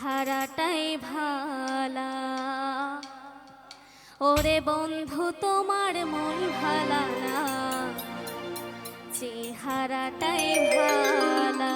চেহারাটাই ভালা। ওরে বন্ধু তোমার মন ভালা না, চেহারাটাই ভালা।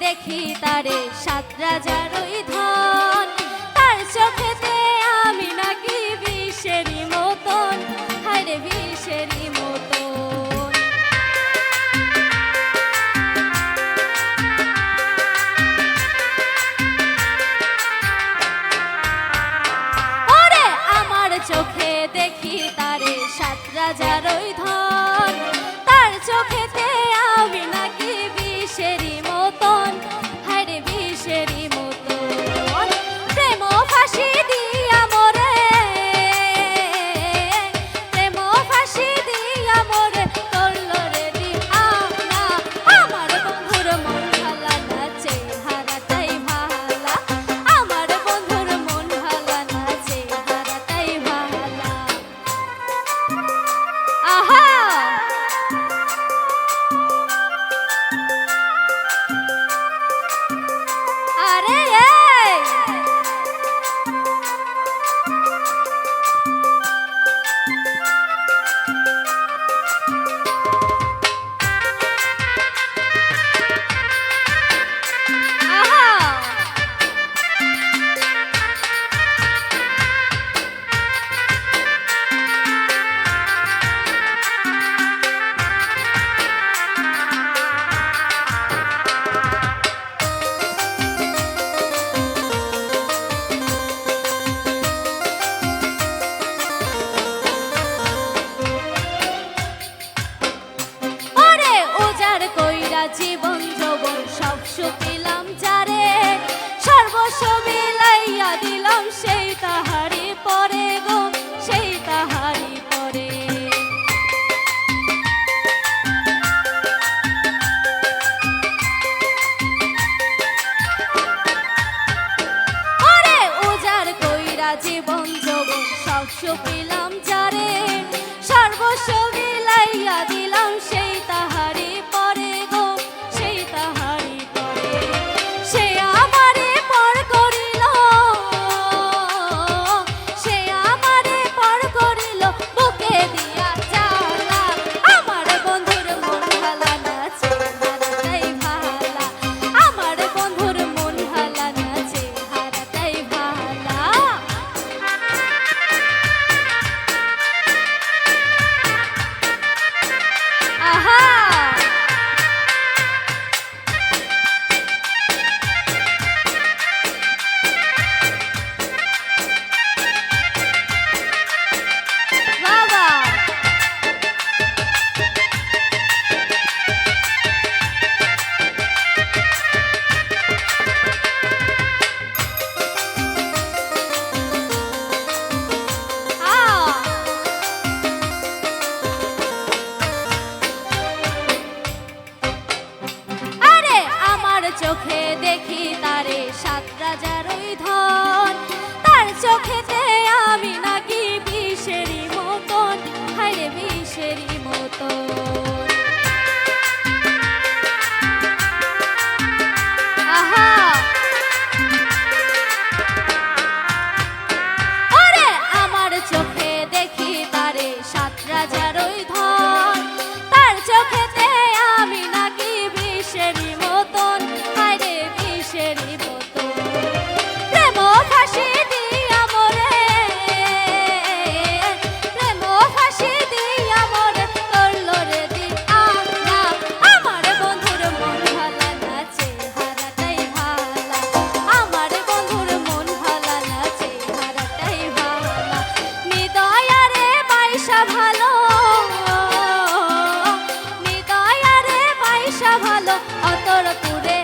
দেখি তারে সাত রাজার ওই ধন, তার চোখেতে আমি নাকি বিষেরই মতন, হায়রে বিষেরই মতন। ওরে আমার চোখে দেখি তারে সাত রাজার ওই ধন, তার চোখেতে আমি নাকি বিষেরই মতন, হায়রে বিষেরই মতন। প্রেম ফাঁসি দিয়া মোরে, প্রেম ফাঁসি দিয়া মোরে করলো রে দিওয়ানা। আমার বন্ধুর মন ভালা না, চেহারাটাই ভালা। আমার বন্ধুর মন ভালা না, চেহারাটাই ভালা। আহা জীবন যৌবন সব শুকিলাম যারে, সর্বস্ব বিলাইয়া দিলাম সেই তাহারি পরে গো, সেই তাহারি পরে। ওরে উজাড় কইরা জীবন যৌবন সব শুকিলাম যারে, সর্বস্ব বিলাইয়া দিলাম সেই তাহারি পরে গো, সেই তাহারি পরে। সে আমারে পর করিল, সে আমারে পর করিল বুকে দিয়া জ্বালা। আমার বন্ধুর মন ভালা না, চেহারাটাই ভালা। আমার বন্ধুর মন ভালা না, চেহারাটাই ভালা। বাসা ভালো অতর পুরে